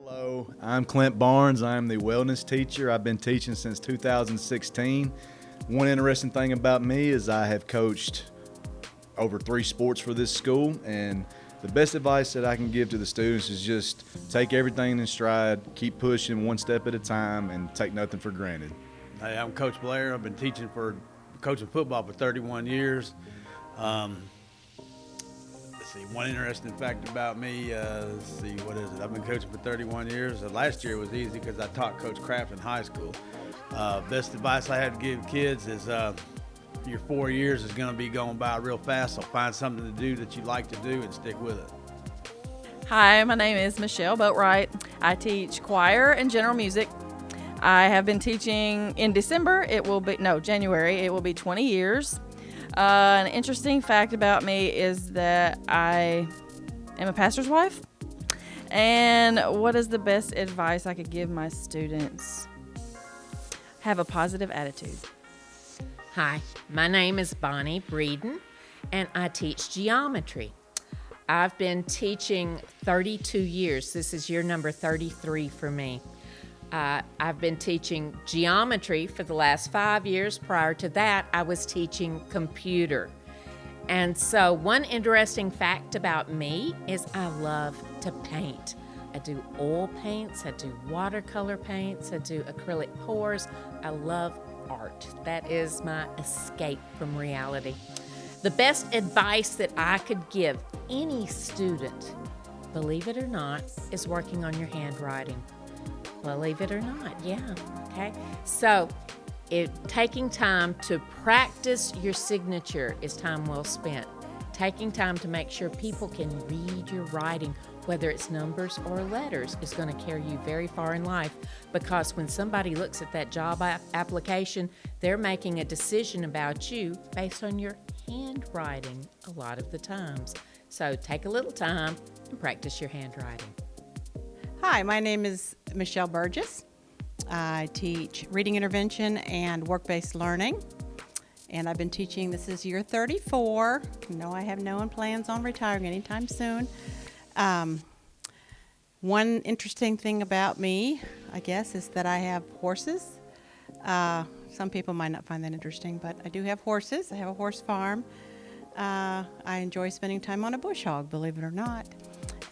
Hello, I'm Clint Barnes. I'm the wellness teacher. I've been teaching since 2016. One interesting thing about me is I have coached over 3 sports for this school, and the best advice that I can give to the students is just take everything in stride, keep pushing one step at a time, and take nothing for granted. Hey, I'm Coach Blair. I've been coaching football for 31 years. Let's see, one interesting fact about me, what is it? I've been coaching for 31 years. Last year was easy because I taught Coach Kraft in high school. Best advice I have to give kids is your 4 years is going to be going by real fast, so find something to do that you like to do and stick with it. Hi, my name is Michelle Boatwright. I teach choir and general music. I have been teaching in January, it will be 20 years. An interesting fact about me is that I am a pastor's wife. And what is the best advice I could give my students? Have a positive attitude. Hi, my name is Bonnie Breeden, and I teach geometry. I've been teaching 32 years. This is year number 33 for me. I've been teaching geometry for the last 5 years. Prior to that, I was teaching computer. And so one interesting fact about me is I love to paint. I do oil paints, I do watercolor paints, I do acrylic pours. I love art. That is my escape from reality. The best advice that I could give any student, believe it or not, is working on your handwriting. Believe it or not, yeah, okay? So, taking time to practice your signature is time well spent. Taking time to make sure people can read your writing, whether it's numbers or letters, is going to carry you very far in life, because when somebody looks at that job application, they're making a decision about you based on your handwriting a lot of the times. So take a little time and practice your handwriting. Hi, my name is Michelle Burgess. I teach reading intervention and work-based learning, and I've been teaching, this is year 34. No, I have no plans on retiring anytime soon. One interesting thing about me, I guess, is that I have horses. Some people might not find that interesting, but I do have horses. I have a horse farm. I enjoy spending time on a bush hog, believe it or not.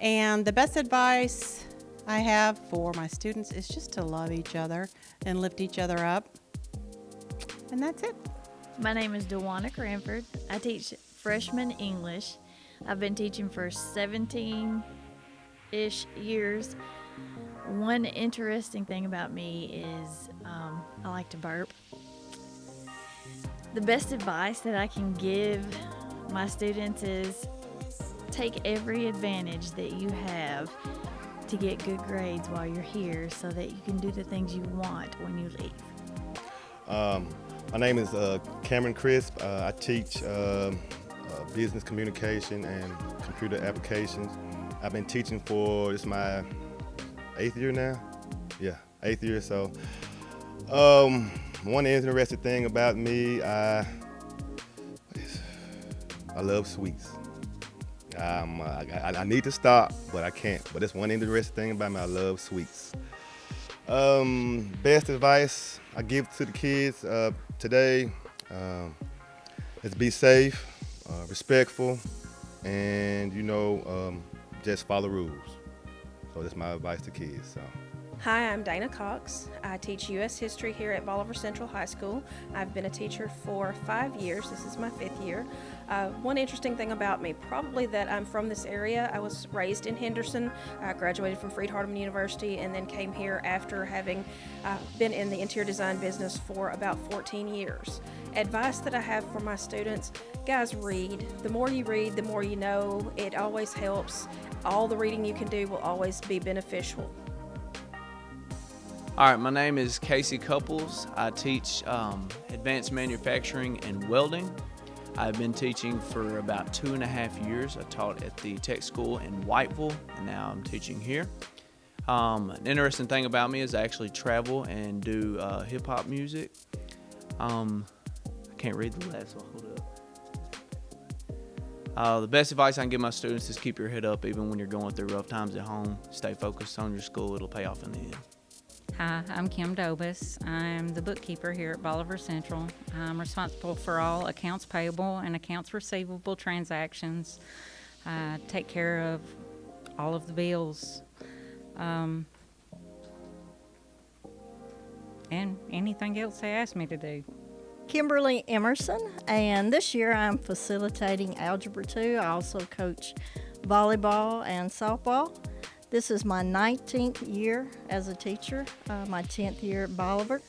And the best advice I have for my students is just to love each other and lift each other up. And that's it. My name is Dewana Cranford. I teach freshman English. I've been teaching for 17-ish years. One interesting thing about me is I like to burp. The best advice that I can give my students is take every advantage that you have to get good grades while you're here so that you can do the things you want when you leave. My name is Cameron Crisp. I teach business communication and computer applications. I've been teaching for, this is my 8th year now? Yeah, 8th year. So one interesting thing about me, I love sweets. I need to stop, but I can't. But that's one interesting thing about me. I love sweets. Best advice I give to the kids today is be safe, respectful, and just follow rules. So that's my advice to kids. So. Hi, I'm Dana Cox. I teach U.S. History here at Bolivar Central High School. I've been a teacher for 5 years. This is my 5th year. One interesting thing about me, probably that I'm from this area. I was raised in Henderson. I graduated from Freed-Hardeman University and then came here after having been in the interior design business for about 14 years. Advice that I have for my students, guys, read. The more you read, the more you know. It always helps. All the reading you can do will always be beneficial. All right, my name is Casey Couples. I teach advanced manufacturing and welding. I've been teaching for about 2.5 years. I taught at the tech school in Whiteville, and now I'm teaching here. An interesting thing about me is I actually travel and do hip-hop music. I can't read the last one. Hold up. The best advice I can give my students is keep your head up even when you're going through rough times at home. Stay focused on your school. It'll pay off in the end. Hi, I'm Kim Dobus. I'm the bookkeeper here at Bolivar Central. I'm responsible for all accounts payable and accounts receivable transactions. I take care of all of the bills and anything else they ask me to do. Kimberly Emerson, and this year I'm facilitating Algebra 2. I also coach volleyball and softball. This is my 19th year as a teacher, my 10th year at Bolivar.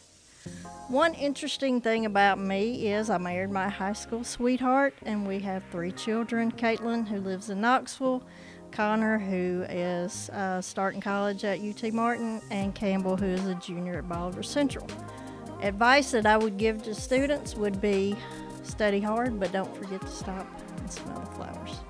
One interesting thing about me is I married my high school sweetheart, and we have 3 children. Caitlin, who lives in Knoxville, Connor, who is starting college at UT Martin, and Campbell, who is a junior at Bolivar Central. Advice that I would give to students would be study hard, but don't forget to stop and smell the flowers.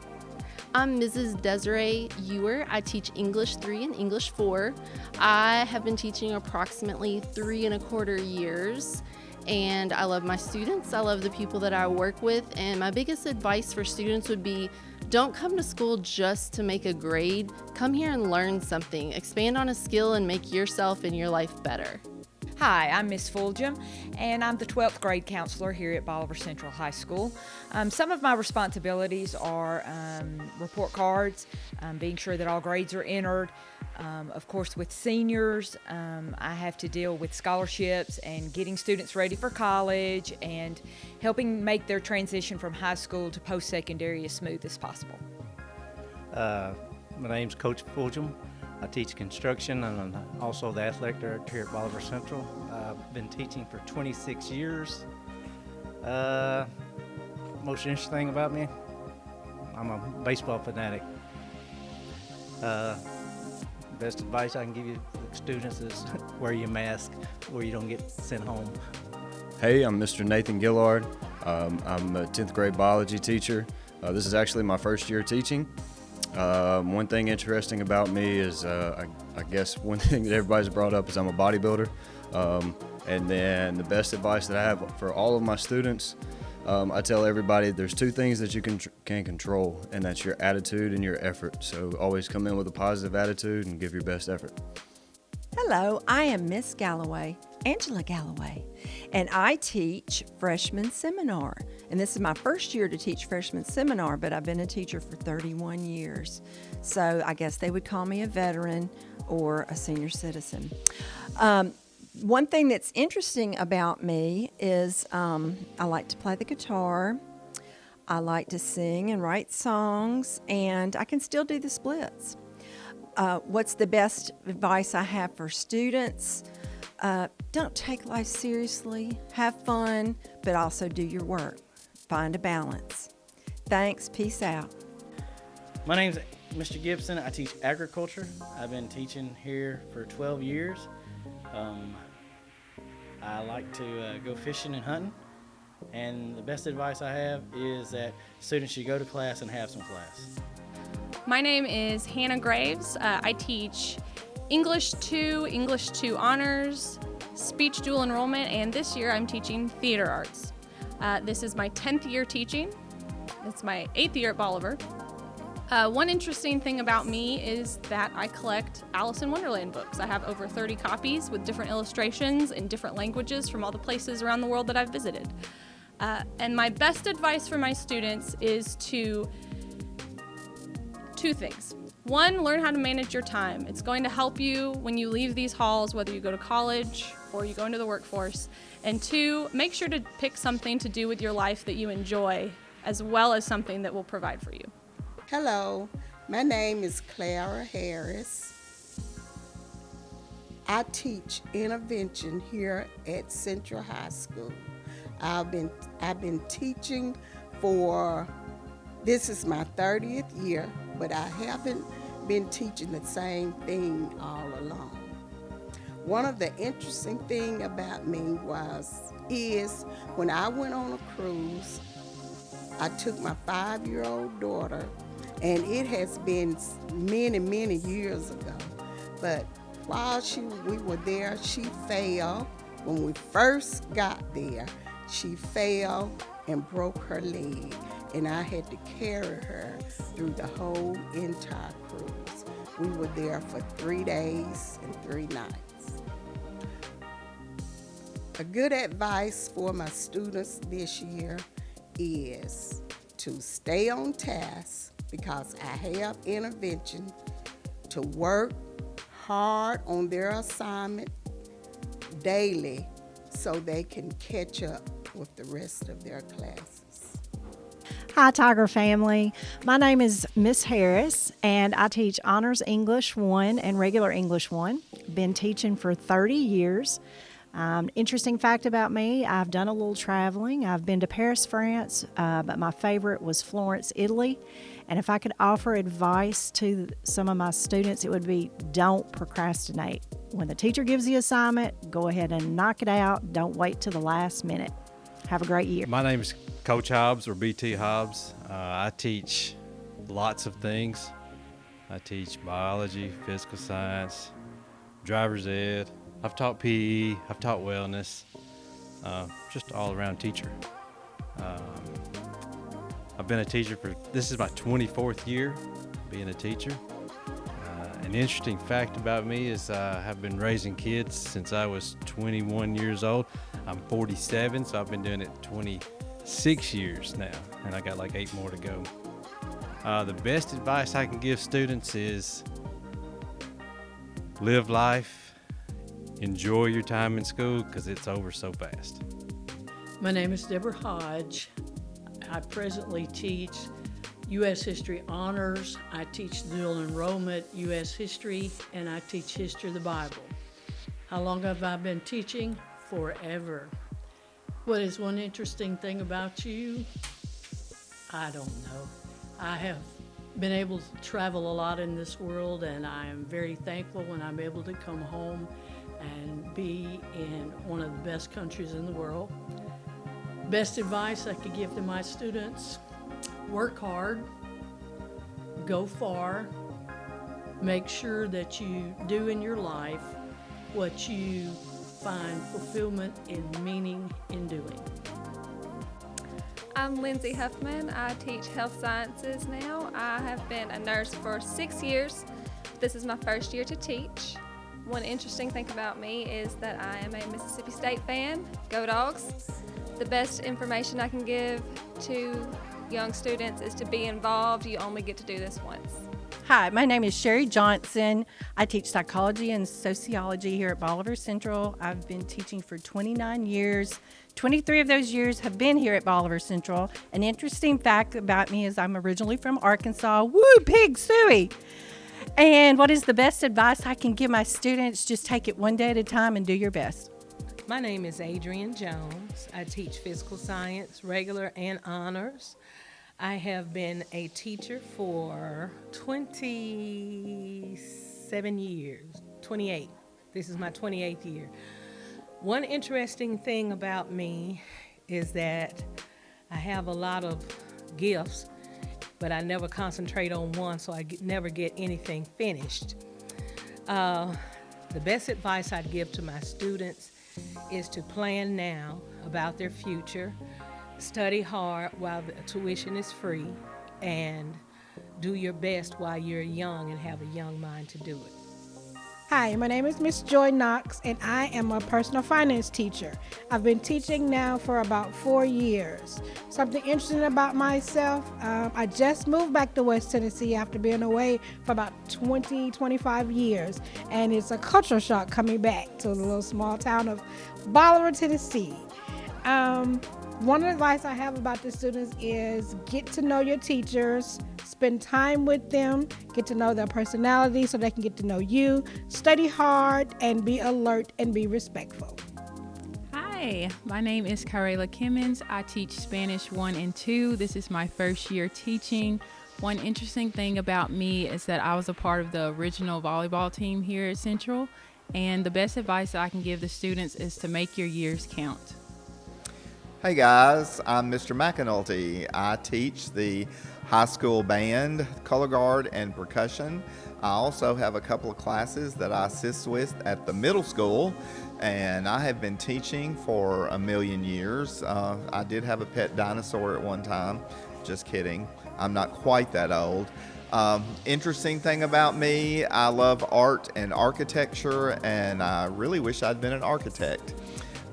I'm Mrs. Desiree Ewer. I teach English 3 and English 4. I have been teaching approximately 3 1/4 years, and I love my students. I love the people that I work with, and my biggest advice for students would be don't come to school just to make a grade. Come here and learn something. Expand on a skill and make yourself and your life better. Hi, I'm Miss Fulgham, and I'm the 12th grade counselor here at Bolivar Central High School. Some of my responsibilities are report cards, being sure that all grades are entered. Of course, with seniors, I have to deal with scholarships and getting students ready for college and helping make their transition from high school to post-secondary as smooth as possible. My name's Coach Fulgham. I teach construction, and I'm also the athletic director here at Bolivar Central. I've been teaching for 26 years. Most interesting thing about me, I'm a baseball fanatic. Best advice I can give you students is wear your mask or you don't get sent home. Hey, I'm Mr. Nathan Gillard. I'm a 10th grade biology teacher. This is actually my first year teaching. One thing interesting about me is, I guess one thing that everybody's brought up is I'm a bodybuilder. And then the best advice that I have for all of my students, I tell everybody there's 2 things that you can control, and that's your attitude and your effort. So always come in with a positive attitude and give your best effort. Hello, I am Miss Galloway, Angela Galloway, and I teach freshman seminar. And this is my first year to teach freshman seminar, but I've been a teacher for 31 years. So I guess they would call me a veteran or a senior citizen. One thing that's interesting about me is I like to play the guitar, I like to sing and write songs, and I can still do the splits. What's the best advice I have for students? Don't take life seriously, have fun, but also do your work. Find a balance. Thanks, peace out. My name's Mr. Gibson. I teach agriculture. I've been teaching here for 12 years. I like to go fishing and hunting, and the best advice I have is that students should go to class and have some class. My name is Hannah Graves. I teach English 2, English 2 Honors, Speech Dual Enrollment, and this year I'm teaching Theater Arts. This is my 10th year teaching. It's my 8th year at Bolivar. One interesting thing about me is that I collect Alice in Wonderland books. I have over 30 copies with different illustrations in different languages from all the places around the world that I've visited. And my best advice for my students is two things. One, learn how to manage your time. It's going to help you when you leave these halls, whether you go to college or you go into the workforce. And 2, make sure to pick something to do with your life that you enjoy, as well as something that will provide for you. Hello, my name is Clara Harris. I teach intervention here at Central High School. I've been teaching for, this is my 30th year, but I haven't been teaching the same thing all along. One of the interesting things about me is when I went on a cruise, I took my 5-year-old daughter, and it has been many, many years ago. But while we were there, she fell. When we first got there, she fell and broke her leg. and I had to carry her through the whole entire cruise. We were there for 3 days and 3 nights. A good advice for my students this year is to stay on task, because I have intervention, to work hard on their assignment daily so they can catch up with the rest of their classes. Hi, Tiger family. My name is Miss Harris, and I teach Honors English 1 and Regular English 1. Been teaching for 30 years. Interesting fact about me, I've done a little traveling. I've been to Paris, France, but my favorite was Florence, Italy. And if I could offer advice to some of my students, it would be don't procrastinate. When the teacher gives you an assignment, go ahead and knock it out. Don't wait till the last minute. Have a great year. My name is Coach Hobbs, or BT Hobbs. I teach lots of things. I teach biology, physical science, driver's ed. I've taught PE, I've taught wellness, just all around teacher. I've been a teacher this is my 24th year being a teacher. An interesting fact about me is I have been raising kids since I was 21 years old. I'm 47, so I've been doing it 26 years now, and I got like 8 more to go. The best advice I can give students is live life. Enjoy your time in school, because it's over so fast. My name is Deborah Hodge. I presently teach U.S. History Honors. I teach dual enrollment U.S. History, and I teach History of the Bible. How long have I been teaching? Forever. What is one interesting thing about you? I don't know. I have been able to travel a lot in this world, and I am very thankful when I'm able to come home and be in one of the best countries in the world. Best advice I could give to my students: work hard, go far, make sure that you do in your life what you find fulfillment and meaning in doing. I'm Lindsay Huffman. I teach health sciences now. I have been a nurse for 6 years. This is my first year to teach. One interesting thing about me is that I am a Mississippi State fan. Go Dogs! The best information I can give to young students is to be involved. You only get to do this once. Hi, my name is Sherry Johnson. I teach psychology and sociology here at Bolivar Central. I've been teaching for 29 years. 23 of those years have been here at Bolivar Central. An interesting fact about me is I'm originally from Arkansas. Woo, Pig Suey! And what is the best advice I can give my students? Just take it one day at a time and do your best. My name is Adrienne Jones. I teach physical science, regular and honors. I have been a teacher for 27 years, 28. This is my 28th year. One interesting thing about me is that I have a lot of gifts, but I never concentrate on one, so I never get anything finished. The best advice I'd give to my students is to plan now about their future, study hard while the tuition is free, and do your best while you're young and have a young mind to do it. Hi, my name is Miss Joy Knox, and I am a personal finance teacher. I've been teaching now for about 4 years. Something interesting about myself, I just moved back to West Tennessee after being away for about 25 years, and it's a culture shock coming back to the little small town of Bolivar, Tennessee. One advice I have about the students is get to know your teachers, spend time with them, get to know their personality so they can get to know you, study hard, and be alert and be respectful. Hi, my name is Karela Kimmons. I teach Spanish 1 and 2. This is my first year teaching. One interesting thing about me is that I was a part of the original volleyball team here at Central, and the best advice I can give the students is to make your years count. Hey guys, I'm Mr. McAnulty. I teach the high school band, color guard, and percussion. I also have a couple of classes that I assist with at the middle school, and I have been teaching for a million years. I did have a pet dinosaur at one time, just kidding. I'm not quite that old. Interesting thing about me, I love art and architecture, and I really wish I'd been an architect.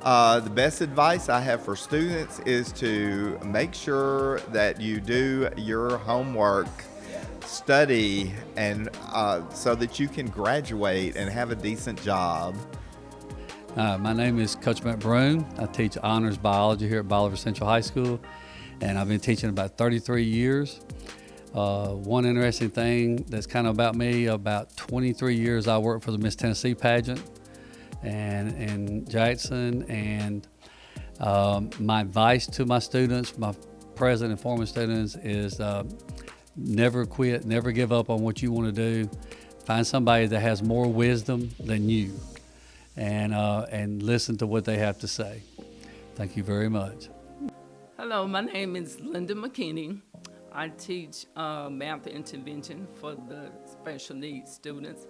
The best advice I have for students is to make sure that you do your homework, study, and so that you can graduate and have a decent job. My name is Coach Matt Broom. I teach honors biology here at Bolivar Central High School, and I've been teaching about 33 years. One interesting thing that's kind of about me, about 23 years I worked for the Miss Tennessee pageant and in Jackson, and my advice to my students, my present and former students, is never quit, never give up on what you want to do. Find somebody that has more wisdom than you, and listen to what they have to say. Thank you very much. Hello, my name is Linda McKinney. I teach math intervention for the special needs students.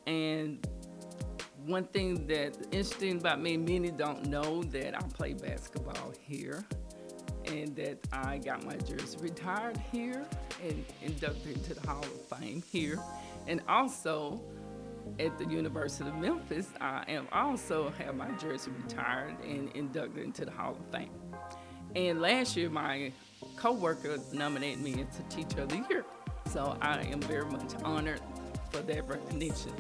And one thing that's interesting about me, many don't know that I play basketball here and that I got my jersey retired here and inducted into the Hall of Fame here. And also at the University of Memphis, I am also have my jersey retired and inducted into the Hall of Fame. And last year, my co-worker nominated me as the Teacher of the Year. So I am very much honored for that recognition.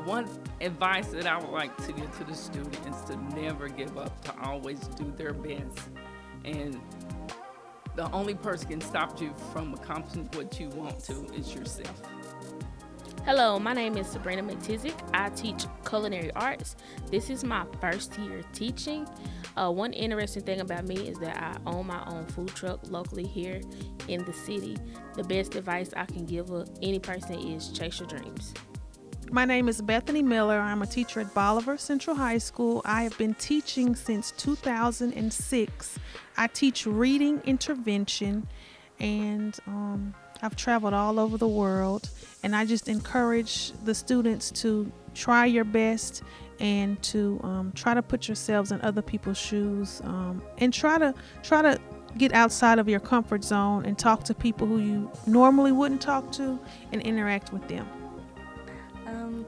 One advice that I would like to give to the student is to never give up, to always do their best. And the only person can stop you from accomplishing what you want to is yourself. Hello, my name is Sabrina McTizick. I teach culinary arts. This is my first year teaching. One interesting thing about me is that I own my own food truck locally here in the city. The best advice I can give any person is chase your dreams. My name is Bethany Miller. I'm a teacher at Bolivar Central High School. I have been teaching since 2006. I teach reading intervention, and I've traveled all over the world, and I just encourage the students to try your best and to try to put yourselves in other people's shoes, and try to get outside of your comfort zone and talk to people who you normally wouldn't talk to and interact with them.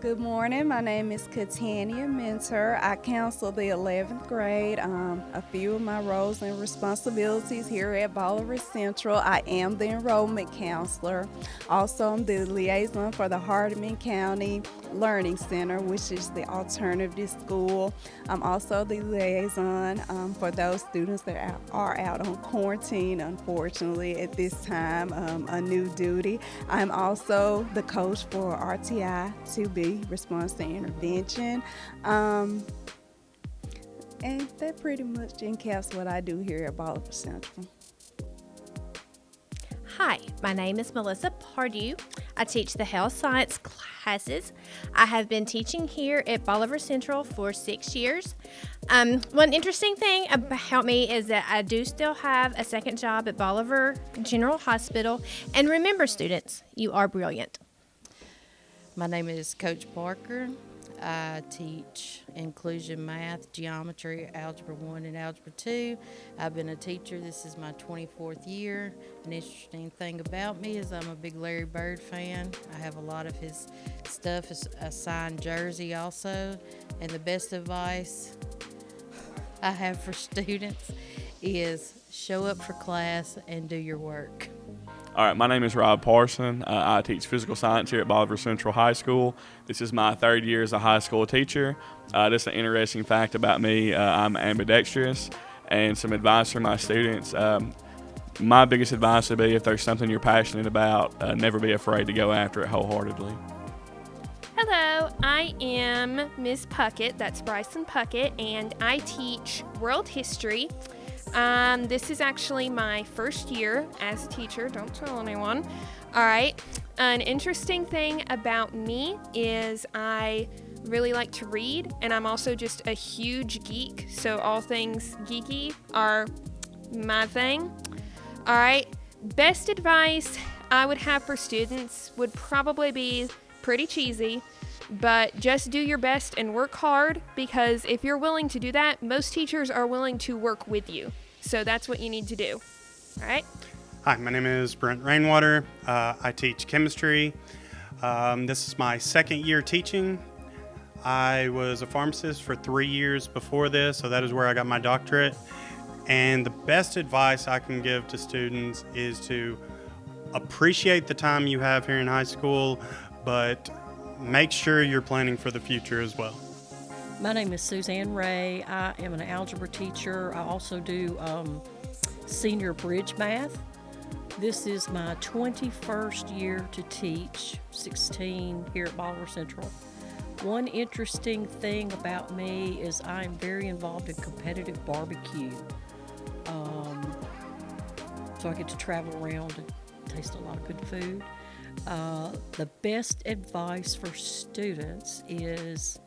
Good morning. My name is Katania Mentor. I counsel the 11th grade. A few of my roles and responsibilities here at Bolivar Central. I am the enrollment counselor. Also, I'm the liaison for the Hardeman County Learning Center, which is the alternative school. I'm also the liaison for those students that are out on quarantine, unfortunately, at this time, a new duty. I'm also the coach for RTI 2B, Response to Intervention. And that pretty much encapsulates what I do here at Bolivar Central. Hi, my name is Melissa Pardue. I teach the health science classes. I have been teaching here at Bolivar Central for 6 years. One interesting thing about me is that I do still have a second job at Bolivar General Hospital. And remember, students, you are brilliant. My name is Coach Parker. I teach inclusion math, geometry, algebra 1 and algebra 2. I've been a teacher. This is my 24th year. An interesting thing about me is I'm a big Larry Bird fan. I have a lot of his stuff, a signed jersey also. And the best advice I have for students is show up for class and do your work. All right, my name is Rob Parson. I teach physical science here at Bolivar Central High School. This is my 3rd year as a high school teacher. Just an interesting fact about me, I'm ambidextrous, and some advice for my students. My biggest advice would be if there's something you're passionate about, never be afraid to go after it wholeheartedly. Hello, I am Ms. Puckett, that's Bryson Puckett, and I teach world history. This is actually my first year as a teacher. Don't tell anyone. All right. An interesting thing about me is I really like to read, and I'm also just a huge geek. So all things geeky are my thing. All right. Best advice I would have for students would probably be pretty cheesy, but just do your best and work hard, because if you're willing to do that, most teachers are willing to work with you. So that's what you need to do. All right? Hi, my name is Brent Rainwater. I teach chemistry. This is my second year teaching. I was a pharmacist for 3 years before this, so that is where I got my doctorate. And the best advice I can give to students is to appreciate the time you have here in high school, but make sure you're planning for the future as well. My name is Suzanne Ray. I am an algebra teacher. I also do senior bridge math. This is my 21st year to teach, 16 here at Bolivar Central. One interesting thing about me is I'm very involved in competitive barbecue. So I get to travel around and taste a lot of good food. The best advice for students is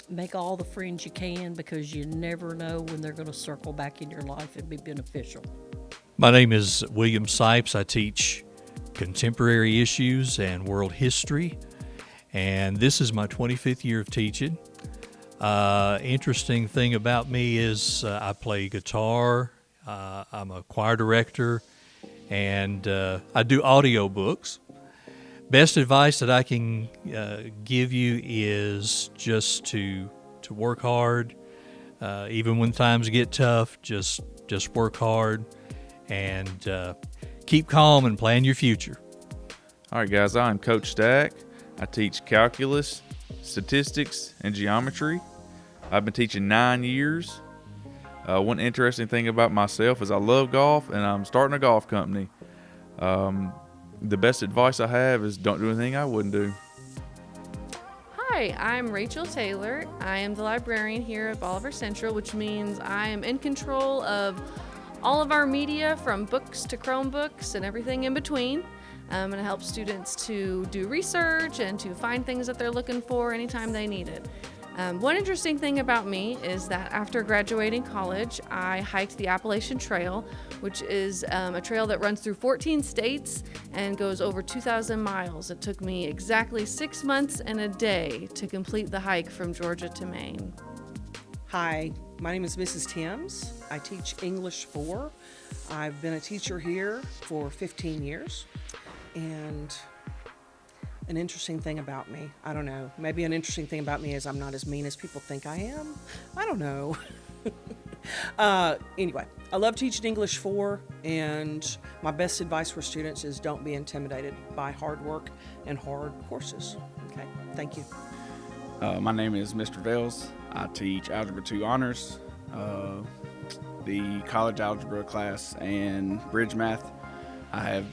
make all the friends you can, because you never know when they're going to circle back in your life and be beneficial. My name is William Sipes. I teach contemporary issues and world history, and this is my 25th year of teaching. Interesting thing about me is I play guitar, I'm a choir director, and I do audiobooks. Best advice that I can give you is just to work hard, even when times get tough. Just work hard and keep calm and plan your future. All right, guys, I'm Coach Stack. I teach calculus, statistics, and geometry. I've been teaching 9 years. One interesting thing about myself is I love golf, and I'm starting a golf company. The best advice I have is don't do anything I wouldn't do. Hi, I'm Rachel Taylor. I am the librarian here at Bolivar Central, which means I am in control of all of our media, from books to Chromebooks and everything in between. And it helps students to do research and to find things that they're looking for anytime they need it. One interesting thing about me is that after graduating college, I hiked the Appalachian Trail, which is a trail that runs through 14 states and goes over 2,000 miles. It took me exactly 6 months and a day to complete the hike from Georgia to Maine. Hi, my name is Mrs. Timms. I teach English 4. I've been a teacher here for 15 years. And an interesting thing about me, I don't know, maybe an interesting thing about me is I'm not as mean as people think I am. I don't know. Anyway, I love teaching English 4, and my best advice for students is don't be intimidated by hard work and hard courses. Okay, thank you. My name is Mr. Vales. I teach Algebra 2 Honors, the college algebra class, and bridge math.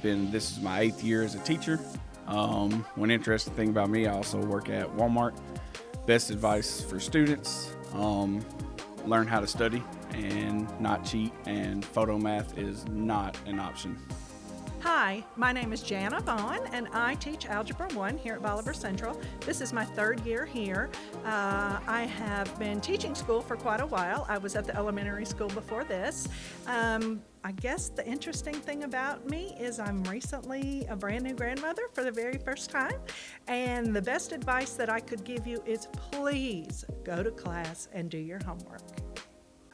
This is my 8th year as a teacher. One interesting thing about me, I also work at Walmart. Best advice for students, learn how to study and not cheat, and photo math is not an option. Hi, my name is Jana Vaughn, and I teach Algebra 1 here at Bolivar Central. This is my 3rd year here. I have been teaching school for quite a while. I was at the elementary school before this. I guess the interesting thing about me is I'm recently a brand new grandmother for the very first time. And the best advice that I could give you is please go to class and do your homework.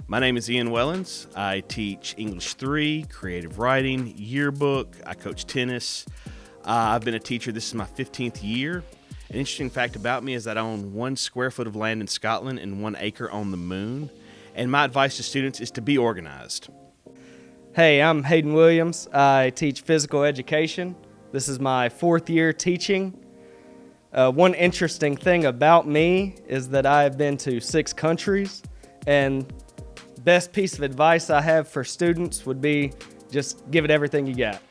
My name is Ian Wellens. I teach English 3, creative writing, yearbook. I coach tennis. I've been a teacher. This is my 15th year. An interesting fact about me is that I own 1 square foot of land in Scotland and 1 acre on the moon. And my advice to students is to be organized. Hey, I'm Hayden Williams. I teach physical education. This is my 4th year teaching. One interesting thing about me is that I have been to 6 countries, and best piece of advice I have for students would be just give it everything you got.